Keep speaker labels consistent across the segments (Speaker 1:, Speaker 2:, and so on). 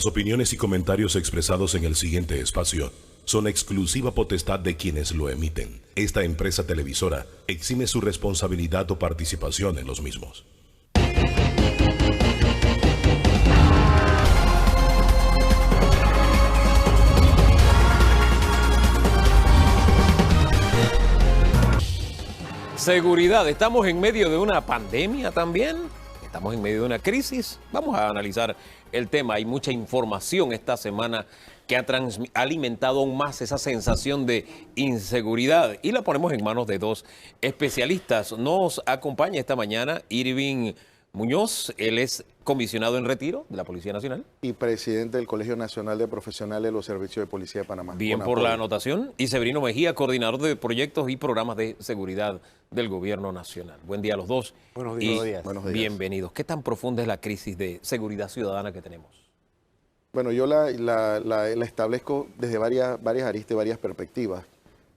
Speaker 1: Las opiniones y comentarios expresados en el siguiente espacio son exclusiva potestad de quienes lo emiten. Esta empresa televisora exime su responsabilidad o participación en los mismos.
Speaker 2: Seguridad, estamos en medio de una pandemia también, estamos en medio de una crisis. Vamos a analizar el tema. Hay mucha información esta semana que ha alimentado aún más esa sensación de inseguridad y la ponemos en manos de dos especialistas. Nos acompaña esta mañana Irving Muñoz, él es comisionado en retiro de la Policía Nacional.
Speaker 3: Y presidente del Colegio Nacional de Profesionales de los Servicios de Policía de Panamá.
Speaker 2: Bien por la anotación. Y Severino Mejía, coordinador de proyectos y programas de seguridad del Gobierno Nacional. Buen día a los dos.
Speaker 4: Buenos días.
Speaker 3: Buenos días.
Speaker 2: Bienvenidos. ¿Qué tan profunda es la crisis de seguridad ciudadana que tenemos?
Speaker 3: Bueno, yo la establezco desde varias aristas y varias perspectivas.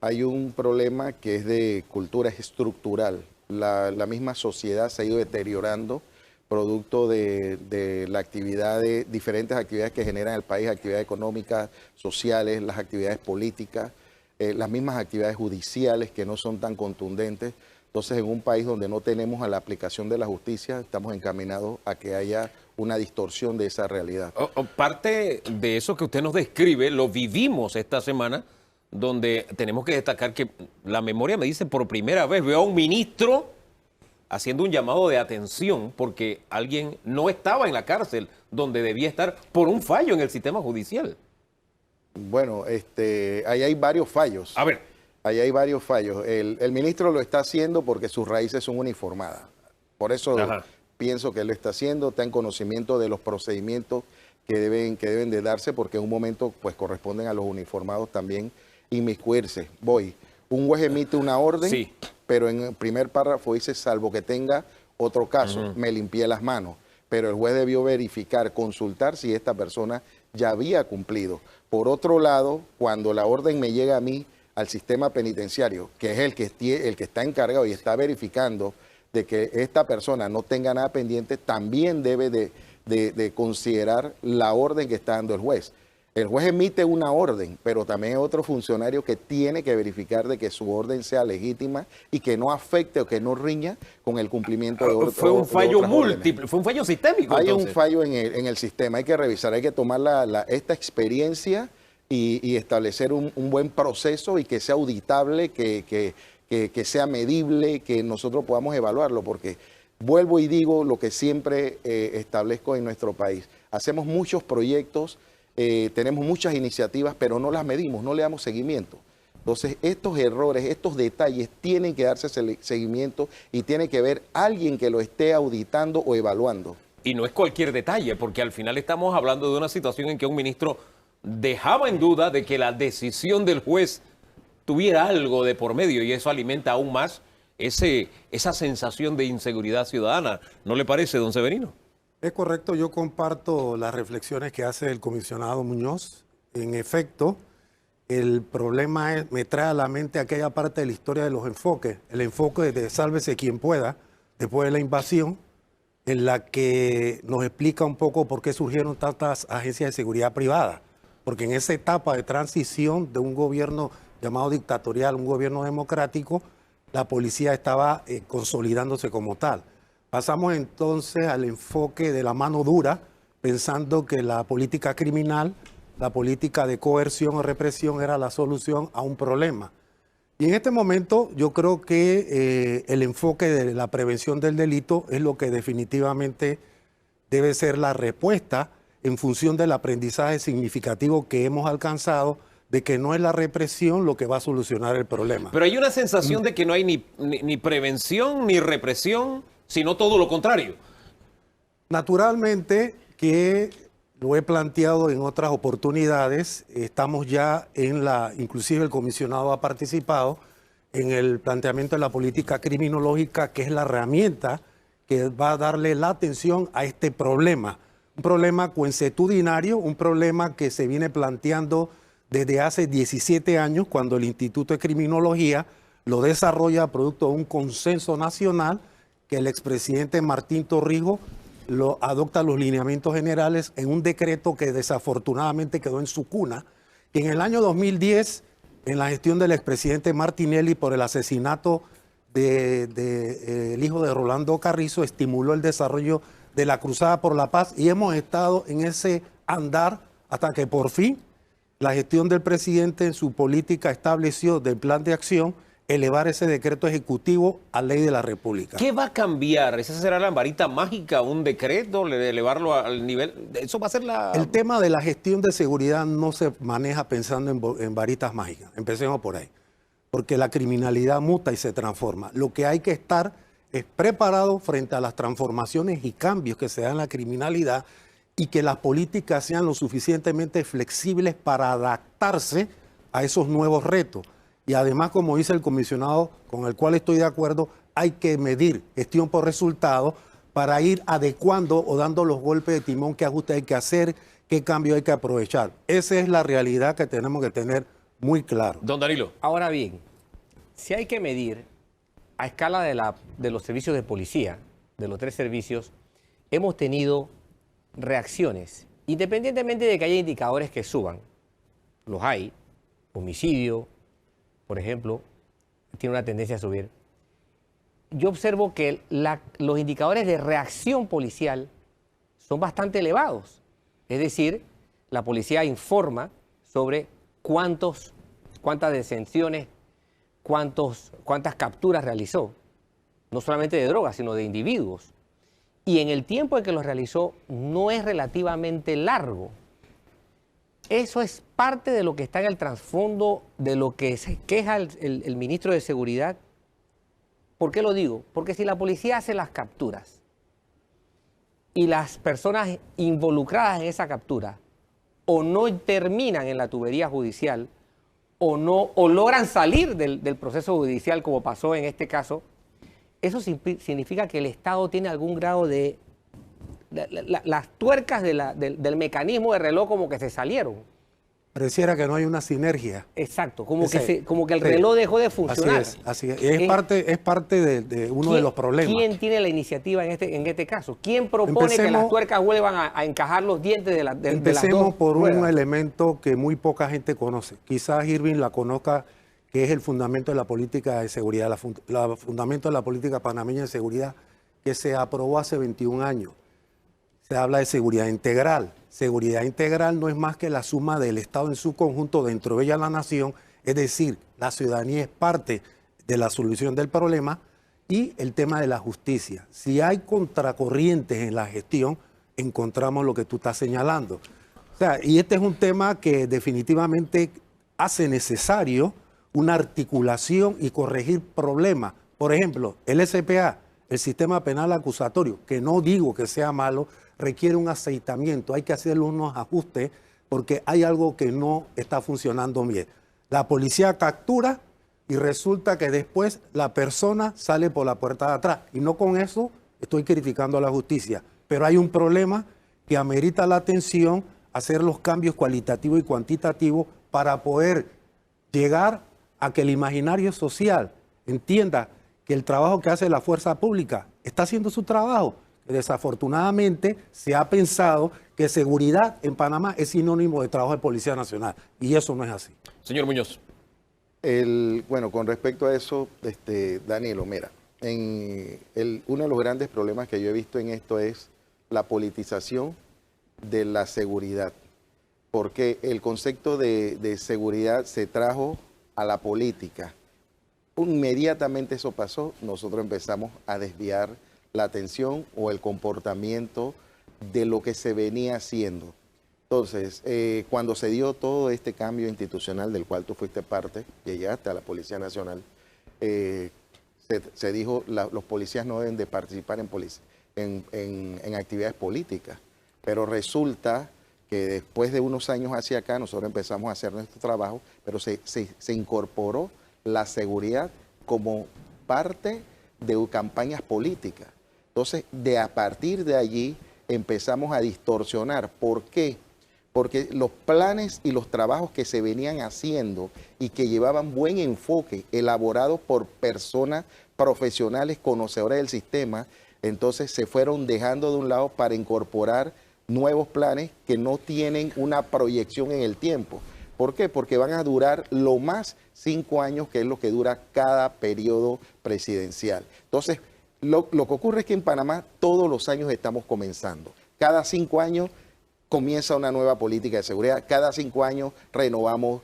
Speaker 3: Hay un problema que es de cultura, es estructural. La misma sociedad se ha ido deteriorando producto de la actividad de diferentes actividades que generan el país, actividades económicas, sociales, las actividades políticas, las mismas actividades judiciales que no son tan contundentes. Entonces, en un país donde no tenemos a la aplicación de la justicia, estamos encaminados a que haya una distorsión de esa realidad.
Speaker 2: Parte de eso que usted nos describe, lo vivimos esta semana, donde tenemos que destacar que la memoria me dice por primera vez, veo a un ministro haciendo un llamado de atención porque alguien no estaba en la cárcel donde debía estar por un fallo en el sistema judicial.
Speaker 3: Bueno, ahí hay varios fallos.
Speaker 2: A ver.
Speaker 3: Ahí hay varios fallos. El ministro lo está haciendo porque sus raíces son uniformadas. Por eso pienso que él lo está haciendo, está en conocimiento de los procedimientos que deben de darse, porque en un momento pues corresponden a los uniformados también inmiscuirse. Un juez emite una orden, sí, pero en el primer párrafo dice, salvo que tenga otro caso, me limpié las manos. Pero el juez debió verificar, consultar si esta persona ya había cumplido. Por otro lado, cuando la orden me llega a mí, al sistema penitenciario, que es el que está encargado y está verificando de que esta persona no tenga nada pendiente, también debe de considerar la orden que está dando el juez. El juez emite una orden, pero también hay otro funcionario que tiene que verificar de que su orden sea legítima y que no afecte o que no riña con el cumplimiento de otras
Speaker 2: Fue un fallo múltiple,
Speaker 3: órdenes.
Speaker 2: fue un fallo sistémico.
Speaker 3: Hay un fallo en el sistema, hay que revisar, hay que tomar esta experiencia y establecer un buen proceso y que sea auditable, que sea medible, que nosotros podamos evaluarlo, porque vuelvo y digo lo que siempre establezco en nuestro país. Hacemos muchos proyectos, tenemos muchas iniciativas, pero no las medimos, no le damos seguimiento. Entonces, estos errores, estos detalles tienen que darse seguimiento y tiene que haber alguien que lo esté auditando o evaluando.
Speaker 2: Y no es cualquier detalle, porque al final estamos hablando de una situación en que un ministro dejaba en duda de que la decisión del juez tuviera algo de por medio y eso alimenta aún más esa sensación de inseguridad ciudadana. ¿No le parece, don Severino?
Speaker 4: Es correcto, yo comparto las reflexiones que hace el comisionado Muñoz. En efecto, el problema me trae a la mente aquella parte de la historia de los enfoques. El enfoque de sálvese quien pueda, después de la invasión, en la que nos explica un poco por qué surgieron tantas agencias de seguridad privada. Porque en esa etapa de transición de un gobierno llamado dictatorial, un gobierno democrático, la policía estaba consolidándose como tal. Pasamos entonces al enfoque de la mano dura, pensando que la política criminal, la política de coerción o represión era la solución a un problema. Y en este momento yo creo que el enfoque de la prevención del delito es lo que definitivamente debe ser la respuesta en función del aprendizaje significativo que hemos alcanzado de que no es la represión lo que va a solucionar el problema.
Speaker 2: Pero hay una sensación de que no hay ni prevención ni represión, sino todo lo contrario.
Speaker 4: Naturalmente que lo he planteado en otras oportunidades, estamos ya inclusive el comisionado ha participado en el planteamiento de la política criminológica, que es la herramienta que va a darle la atención a este problema. Un problema consuetudinario, un problema que se viene planteando desde hace 17 años, cuando el Instituto de Criminología lo desarrolla producto de un consenso nacional que el expresidente Martín Torrijos adopta los lineamientos generales en un decreto que desafortunadamente quedó en su cuna, que en el año 2010, en la gestión del expresidente Martinelli por el asesinato del hijo de Rolando Carrizo, estimuló el desarrollo de la Cruzada por la Paz, y hemos estado en ese andar hasta que por fin la gestión del presidente en su política estableció del plan de acción elevar ese decreto ejecutivo a ley de la República.
Speaker 2: ¿Qué va a cambiar? ¿Esa será la varita mágica, un decreto, elevarlo al nivel? ¿Eso va a ser la...?
Speaker 4: El tema de la gestión de seguridad no se maneja pensando en varitas mágicas. Empecemos por ahí. Porque la criminalidad muta y se transforma. Lo que hay que estar es preparado frente a las transformaciones y cambios que se dan en la criminalidad, y que las políticas sean lo suficientemente flexibles para adaptarse a esos nuevos retos. Y además, como dice el comisionado, con el cual estoy de acuerdo, hay que medir gestión por resultado para ir adecuando o dando los golpes de timón, qué ajuste hay que hacer, qué cambio hay que aprovechar. Esa es la realidad que tenemos que tener muy claro.
Speaker 2: Don Danilo.
Speaker 5: Ahora bien, si hay que medir a escala de los servicios de policía, de los 3 servicios, hemos tenido reacciones, independientemente de que haya indicadores que suban. Los hay. Homicidio, por ejemplo, tiene una tendencia a subir. Yo observo que los indicadores de reacción policial son bastante elevados. Es decir, la policía informa sobre cuántas detenciones, cuántas capturas realizó. No solamente de drogas, sino de individuos. Y en el tiempo en que los realizó no es relativamente largo. Eso es parte de lo que está en el trasfondo de lo que se queja el ministro de Seguridad. ¿Por qué lo digo? Porque si la policía hace las capturas y las personas involucradas en esa captura o no terminan en la tubería judicial o logran salir del proceso judicial, como pasó en este caso, eso significa que el Estado tiene algún grado de... las tuercas del mecanismo de reloj como que se salieron.
Speaker 4: Pareciera que no hay una sinergia.
Speaker 5: Exacto, como que el reloj dejó de funcionar.
Speaker 4: Así es. Es parte de uno de los problemas.
Speaker 5: ¿Quién tiene la iniciativa en este caso? ¿Quién propone que las tuercas vuelvan a encajar los dientes de las dos?
Speaker 4: Empecemos por un elemento que muy poca gente conoce. Quizás Irving la conozca, que es el fundamento de la política de seguridad, el fundamento de la política panameña de seguridad, que se aprobó hace 21 años. Se habla de seguridad integral. Seguridad integral no es más que la suma del Estado en su conjunto, dentro de ella la nación, es decir, la ciudadanía es parte de la solución del problema, y el tema de la justicia. Si hay contracorrientes en la gestión, encontramos lo que tú estás señalando. O sea, y este es un tema que definitivamente hace necesario una articulación y corregir problemas. Por ejemplo, el SPA, el sistema penal acusatorio, que no digo que sea malo, requiere un aceitamiento, hay que hacerle unos ajustes porque hay algo que no está funcionando bien. La policía captura y resulta que después la persona sale por la puerta de atrás. Y no con eso estoy criticando a la justicia, pero hay un problema que amerita la atención, hacer los cambios cualitativos y cuantitativos para poder llegar a que el imaginario social entienda que el trabajo que hace la fuerza pública está haciendo su trabajo. Desafortunadamente se ha pensado que seguridad en Panamá es sinónimo de trabajo de Policía Nacional, y eso no es así.
Speaker 2: Señor Muñoz.
Speaker 3: Bueno, con respecto a eso, Danilo, mira, uno de los grandes problemas que yo he visto en esto es la politización de la seguridad, porque el concepto de seguridad se trajo a la política. Inmediatamente eso pasó, nosotros empezamos a desviar la atención o el comportamiento de lo que se venía haciendo. Entonces, cuando se dio todo este cambio institucional del cual tú fuiste parte, llegaste a la Policía Nacional, se dijo los policías no deben de participar en actividades políticas, pero resulta que después de unos años hacia acá nosotros empezamos a hacer nuestro trabajo, pero se incorporó la seguridad como parte de campañas políticas. Entonces, a partir de allí empezamos a distorsionar. ¿Por qué? Porque los planes y los trabajos que se venían haciendo y que llevaban buen enfoque, elaborados por personas profesionales, conocedoras del sistema, Entonces se fueron dejando de un lado para incorporar nuevos planes que no tienen una proyección en el tiempo. ¿Por qué? Porque van a durar lo más 5 años, que es lo que dura cada periodo presidencial. Entonces, lo que ocurre es que en Panamá todos los años estamos comenzando. Cada 5 años comienza una nueva política de seguridad. Cada 5 años renovamos,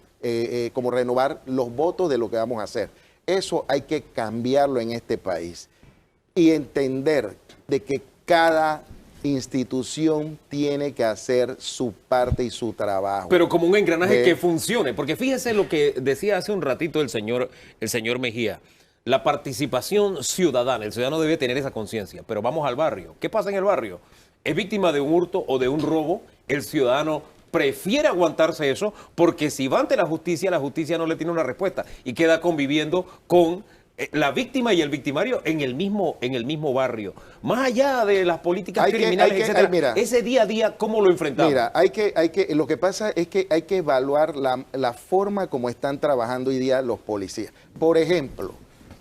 Speaker 3: como renovar los votos de lo que vamos a hacer. Eso hay que cambiarlo en este país y entender de que cada institución tiene que hacer su parte y su trabajo.
Speaker 2: Pero como un engranaje que funcione, porque fíjese lo que decía hace un ratito el señor Mejía. La participación ciudadana, el ciudadano debe tener esa conciencia, pero vamos al barrio. ¿Qué pasa en el barrio? ¿Es víctima de un hurto o de un robo? El ciudadano prefiere aguantarse eso porque si va ante la justicia no le tiene una respuesta y queda conviviendo con la víctima y el victimario en el mismo barrio. Más allá de las políticas criminales, etcétera,
Speaker 3: mira,
Speaker 2: ese día a día, ¿cómo lo enfrentamos?
Speaker 3: Mira, lo que pasa es que hay que evaluar la forma como están trabajando hoy día los policías. Por ejemplo,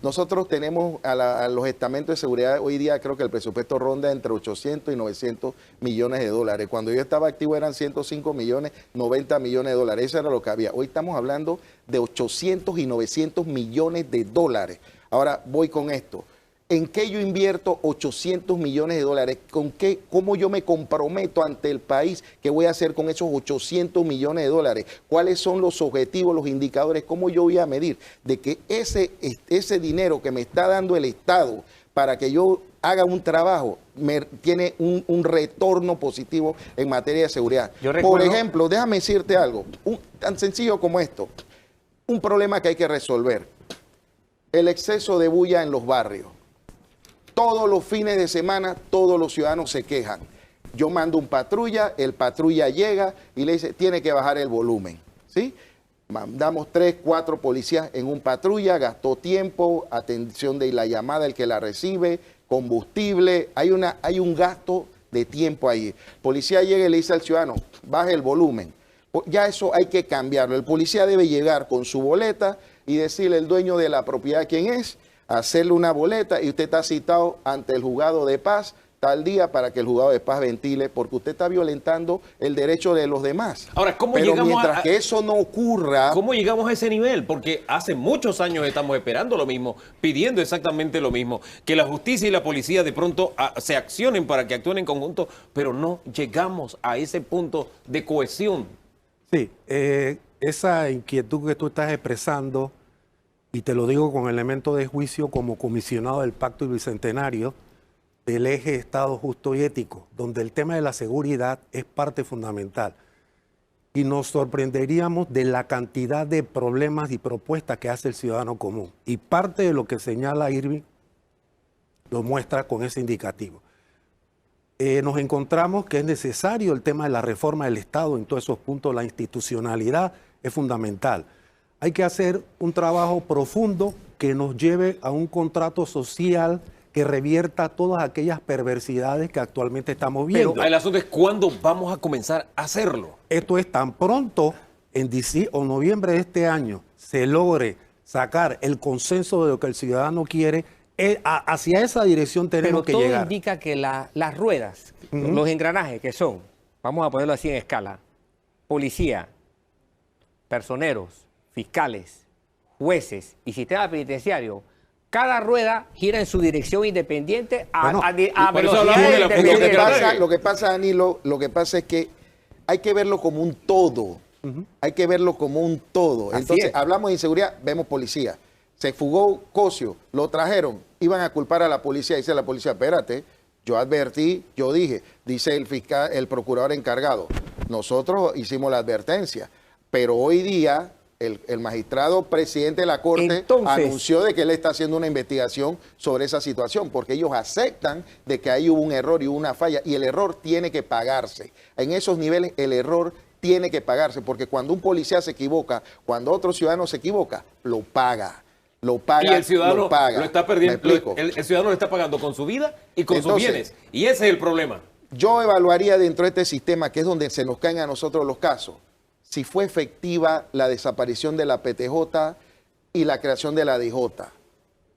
Speaker 3: nosotros tenemos a los estamentos de seguridad hoy día, creo que el presupuesto ronda entre 800 y 900 millones de dólares. Cuando yo estaba activo eran 105 millones, 90 millones de dólares. Eso era lo que había. Hoy estamos hablando de 800 y 900 millones de dólares. Ahora voy con esto. ¿En qué yo invierto 800 millones de dólares? ¿Cómo yo me comprometo ante el país? ¿Qué voy a hacer con esos 800 millones de dólares? ¿Cuáles son los objetivos, los indicadores? ¿Cómo yo voy a medir de que ese dinero que me está dando el Estado para que yo haga un trabajo tiene un retorno positivo en materia de seguridad? Por ejemplo, déjame decirte algo, tan sencillo como esto. Un problema que hay que resolver. El exceso de bulla en los barrios. Todos los fines de semana, todos los ciudadanos se quejan. Yo mando un patrulla, el patrulla llega y le dice, tiene que bajar el volumen, ¿sí? Mandamos 3, 4 policías en un patrulla, gastó tiempo, atención de la llamada, el que la recibe, combustible, hay un gasto de tiempo ahí. Policía llega y le dice al ciudadano, baje el volumen. Ya eso hay que cambiarlo. El policía debe llegar con su boleta y decirle al dueño de la propiedad quién es, hacerle una boleta y usted está citado ante el juzgado de paz tal día para que el juzgado de paz ventile, porque usted está violentando el derecho de los demás.
Speaker 2: Ahora, ¿cómo
Speaker 3: Pero
Speaker 2: llegamos
Speaker 3: mientras que eso no ocurra...
Speaker 2: ¿Cómo llegamos a ese nivel? Porque hace muchos años estamos esperando lo mismo, pidiendo exactamente lo mismo, que la justicia y la policía de pronto se accionen para que actúen en conjunto, pero no llegamos a ese punto de cohesión.
Speaker 4: Sí, esa inquietud que tú estás expresando, y te lo digo con elemento de juicio como comisionado del Pacto Bicentenario del eje Estado Justo y Ético, donde el tema de la seguridad es parte fundamental. Y nos sorprenderíamos de la cantidad de problemas y propuestas que hace el ciudadano común. Y parte de lo que señala Irving lo muestra con ese indicativo. Nos encontramos que es necesario el tema de la reforma del Estado en todos esos puntos. La institucionalidad es fundamental. Hay que hacer un trabajo profundo que nos lleve a un contrato social que revierta todas aquellas perversidades que actualmente estamos viendo.
Speaker 2: Pero el asunto es cuándo vamos a comenzar a hacerlo.
Speaker 4: Esto es tan pronto, en noviembre de este año, se logre sacar el consenso de lo que el ciudadano quiere, hacia esa dirección tenemos que llegar.
Speaker 5: Pero todo indica que las ruedas, los engranajes que son, vamos a ponerlo así en escala, policía, personeros, fiscales, jueces y sistema penitenciario, cada rueda gira en su dirección independiente a velocidad.
Speaker 3: Lo que pasa, Danilo, lo que pasa es que hay que verlo como un todo. Hay que verlo como un todo. Entonces, hablamos de inseguridad, vemos policía. Se fugó Cosio, lo trajeron, iban a culpar a la policía. Dice la policía, espérate, yo advertí, yo dije, dice el fiscal, el procurador encargado. Nosotros hicimos la advertencia, pero hoy día el magistrado presidente de la Corte anunció de que él está haciendo una investigación sobre esa situación, porque ellos aceptan de que ahí hubo un error y hubo una falla, y el error tiene que pagarse. En esos niveles el error tiene que pagarse, porque cuando un policía se equivoca, cuando otro ciudadano se equivoca, lo paga. Lo paga,
Speaker 2: y el ciudadano
Speaker 3: lo paga.
Speaker 2: Lo está perdiendo. El ciudadano lo está pagando con su vida y con sus bienes. Y ese es el problema.
Speaker 3: Yo evaluaría dentro de este sistema, que es donde se nos caen a nosotros los casos, si fue efectiva la desaparición de la PTJ y la creación de la DJ.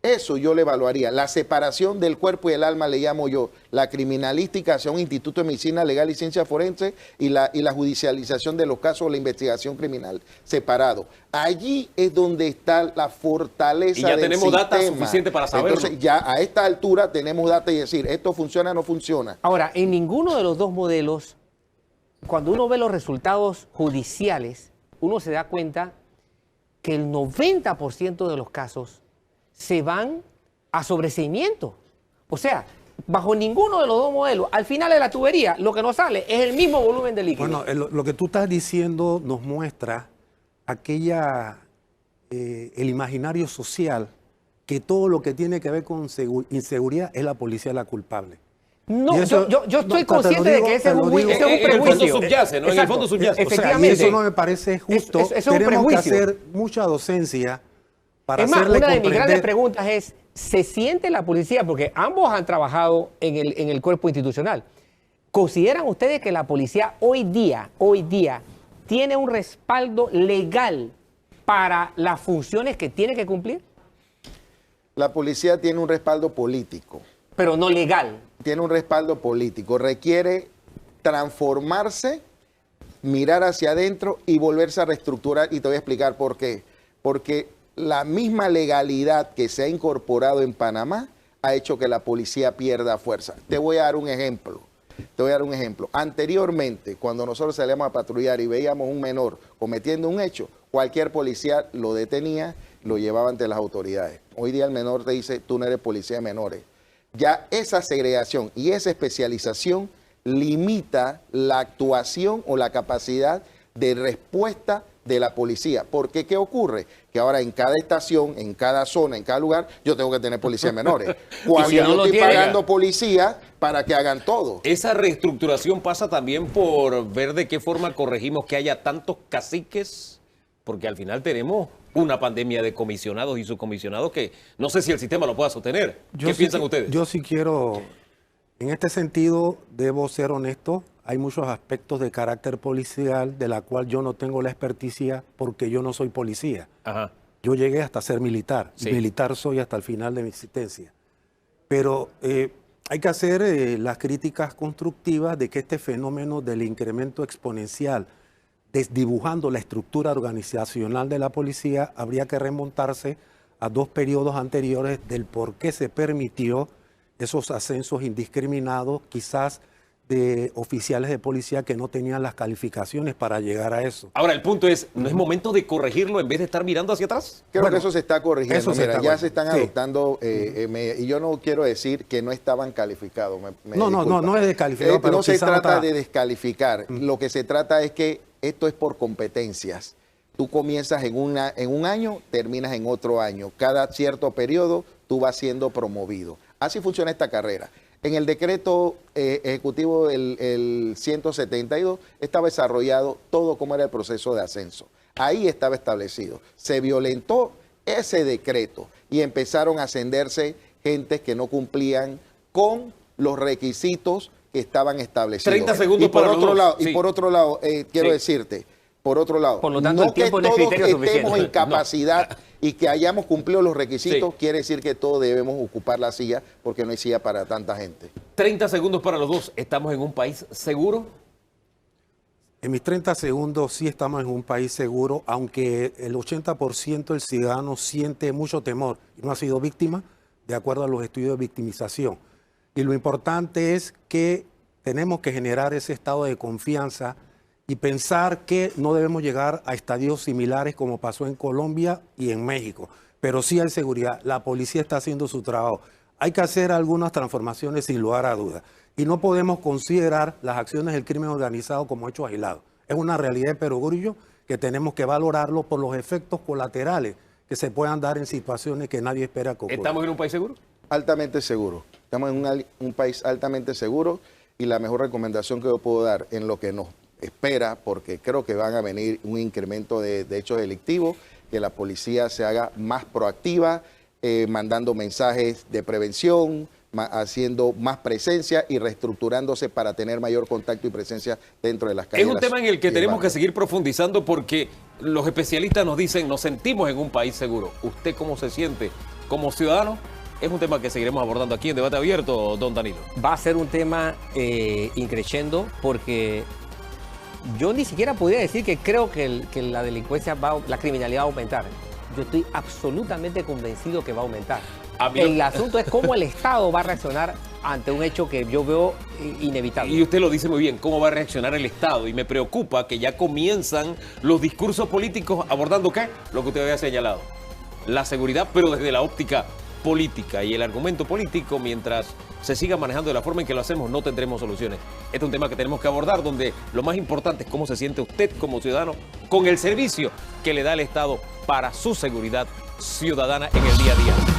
Speaker 3: Eso yo le evaluaría. La separación del cuerpo y el alma le llamo yo. La criminalística hacia un instituto de medicina legal y ciencia forense y la judicialización de los casos, la investigación criminal separado. Allí es donde está la fortaleza del sistema.
Speaker 2: Y ya tenemos data suficiente para saberlo.
Speaker 3: Entonces ya a esta altura tenemos data y decir, esto funciona o no funciona.
Speaker 5: Ahora, en ninguno de los dos modelos, cuando uno ve los resultados judiciales, uno se da cuenta que el 90% de los casos se van a sobreseimiento. O sea, bajo ninguno de los dos modelos, al final de la tubería, lo que nos sale es el mismo volumen de líquido.
Speaker 4: Bueno, lo que tú estás diciendo nos muestra el imaginario social que todo lo que tiene que ver con inseguridad es la policía la culpable.
Speaker 5: No, yo estoy consciente de que ese es un prejuicio.
Speaker 2: En el fondo subyace, ¿no? En el fondo subyace.
Speaker 5: Efectivamente.
Speaker 4: O sea, y eso no me parece justo.
Speaker 5: Eso es un
Speaker 4: Tenemos que
Speaker 5: prejuicio.
Speaker 4: hacer mucha docencia para
Speaker 5: Es más,
Speaker 4: hacerle
Speaker 5: una de mis grandes
Speaker 4: comprender.
Speaker 5: preguntas es, ¿se siente la policía? Porque ambos han trabajado en el cuerpo institucional. ¿Consideran ustedes que la policía hoy día, tiene un respaldo legal para las funciones que tiene que cumplir?
Speaker 3: La policía tiene un respaldo político.
Speaker 5: Pero no legal.
Speaker 3: Tiene un respaldo político. Requiere transformarse, mirar hacia adentro y volverse a reestructurar. Y te voy a explicar por qué. Porque la misma legalidad que se ha incorporado en Panamá ha hecho que la policía pierda fuerza. Te voy a dar un ejemplo. Anteriormente, cuando nosotros salíamos a patrullar y veíamos un menor cometiendo un hecho, cualquier policía lo detenía, lo llevaba ante las autoridades. Hoy día el menor te dice, tú no eres policía de menores. Ya esa segregación y esa especialización limita la actuación o la capacidad de respuesta de la policía. Porque ¿qué ocurre? Que ahora en cada estación, en cada zona, en cada lugar, yo tengo que tener policías menores. Cuando
Speaker 2: si
Speaker 3: yo
Speaker 2: no lo
Speaker 3: estoy
Speaker 2: tiene,
Speaker 3: pagando policía para que hagan todo.
Speaker 2: Esa reestructuración pasa también por ver de qué forma corregimos que haya tantos caciques, porque al final tenemos una pandemia de comisionados y subcomisionados que no sé si el sistema lo pueda sostener. ¿Qué piensan ustedes?
Speaker 4: Yo sí quiero, en este sentido, debo ser honesto. Hay muchos aspectos de carácter policial de la cual yo no tengo la experticia porque yo no soy policía.
Speaker 2: Ajá.
Speaker 4: Yo llegué hasta ser militar.
Speaker 2: Sí.
Speaker 4: Y militar soy hasta el final de mi existencia. Pero hay que hacer las críticas constructivas de que este fenómeno del incremento exponencial, desdibujando la estructura organizacional de la policía, habría que remontarse a dos periodos anteriores del por qué se permitió esos ascensos indiscriminados, quizás de oficiales de policía que no tenían las calificaciones para llegar a eso.
Speaker 2: Ahora, el punto es, ¿no es momento de corregirlo en vez de estar mirando hacia atrás?
Speaker 3: Creo que eso se está corrigiendo.
Speaker 4: eso se
Speaker 3: Mira,
Speaker 4: está
Speaker 3: ya
Speaker 4: corrigiendo.
Speaker 3: se están
Speaker 4: Sí.
Speaker 3: adoptando, y yo no quiero decir que no estaban calificados.
Speaker 4: No es descalificado, pero
Speaker 3: no se
Speaker 4: quizás
Speaker 3: trata
Speaker 4: otra-
Speaker 3: de descalificar. Lo que se trata es que esto es por competencias. Tú comienzas en un año, terminas en otro año. Cada cierto periodo tú vas siendo promovido. Así funciona esta carrera. En el decreto ejecutivo el 172 estaba desarrollado todo cómo era el proceso de ascenso. Ahí estaba establecido. Se violentó ese decreto y empezaron a ascenderse gentes que no cumplían con los requisitos que estaban establecidos.
Speaker 2: 30 segundos
Speaker 3: y por
Speaker 2: para los
Speaker 3: otro
Speaker 2: dos.
Speaker 3: lado,
Speaker 2: Sí.
Speaker 3: Y por otro lado, quiero
Speaker 2: Sí.
Speaker 3: decirte, por otro lado,
Speaker 5: Por lo tanto,
Speaker 3: no
Speaker 5: el tiempo
Speaker 3: que
Speaker 5: no es
Speaker 3: todos
Speaker 5: criterio
Speaker 3: estemos
Speaker 5: suficiente.
Speaker 3: en capacidad y que hayamos cumplido los requisitos,
Speaker 2: Sí.
Speaker 3: quiere decir que todos debemos ocupar la silla porque no hay silla para tanta gente.
Speaker 2: 30 segundos para los dos. ¿Estamos en un país seguro?
Speaker 4: En mis 30 segundos sí estamos en un país seguro, aunque el 80% del ciudadano siente mucho temor y no ha sido víctima, de acuerdo a los estudios de victimización. Y lo importante es que tenemos que generar ese estado de confianza y pensar que no debemos llegar a estadios similares como pasó en Colombia y en México. Pero sí hay seguridad, la policía está haciendo su trabajo. Hay que hacer algunas transformaciones sin lugar a dudas. Y no podemos considerar las acciones del crimen organizado como hechos aislados. Es una realidad de perogrullo que tenemos que valorarlo por los efectos colaterales que se puedan dar en situaciones que nadie espera que ocurran.
Speaker 2: ¿Estamos en un país seguro?
Speaker 3: Altamente seguro. Estamos en un país altamente seguro y la mejor recomendación que yo puedo dar en lo que nos espera, porque creo que van a venir un incremento de hechos delictivos, que la policía se haga más proactiva, mandando mensajes de prevención, haciendo más presencia y reestructurándose para tener mayor contacto y presencia dentro de las calles.
Speaker 2: Es un tema en el que
Speaker 3: y
Speaker 2: tenemos que
Speaker 3: barrios.
Speaker 2: seguir profundizando porque los especialistas nos dicen, nos sentimos en un país seguro. ¿Usted cómo se siente como ciudadanos, es un tema que seguiremos abordando aquí en Debate Abierto, don Danilo.
Speaker 5: Va a ser un tema increciendo porque yo ni siquiera podría decir que creo que la delincuencia, la criminalidad va a aumentar. Yo estoy absolutamente convencido que va a aumentar. El asunto es cómo el Estado va a reaccionar ante un hecho que yo veo inevitable.
Speaker 2: Y usted lo dice muy bien, cómo va a reaccionar el Estado. Y me preocupa que ya comienzan los discursos políticos abordando ¿qué? Lo que usted había señalado. La seguridad, pero desde la óptica política. Y el argumento político, mientras se siga manejando de la forma en que lo hacemos, no tendremos soluciones. Este es un tema que tenemos que abordar, donde lo más importante es cómo se siente usted como ciudadano con el servicio que le da el Estado para su seguridad ciudadana en el día a día.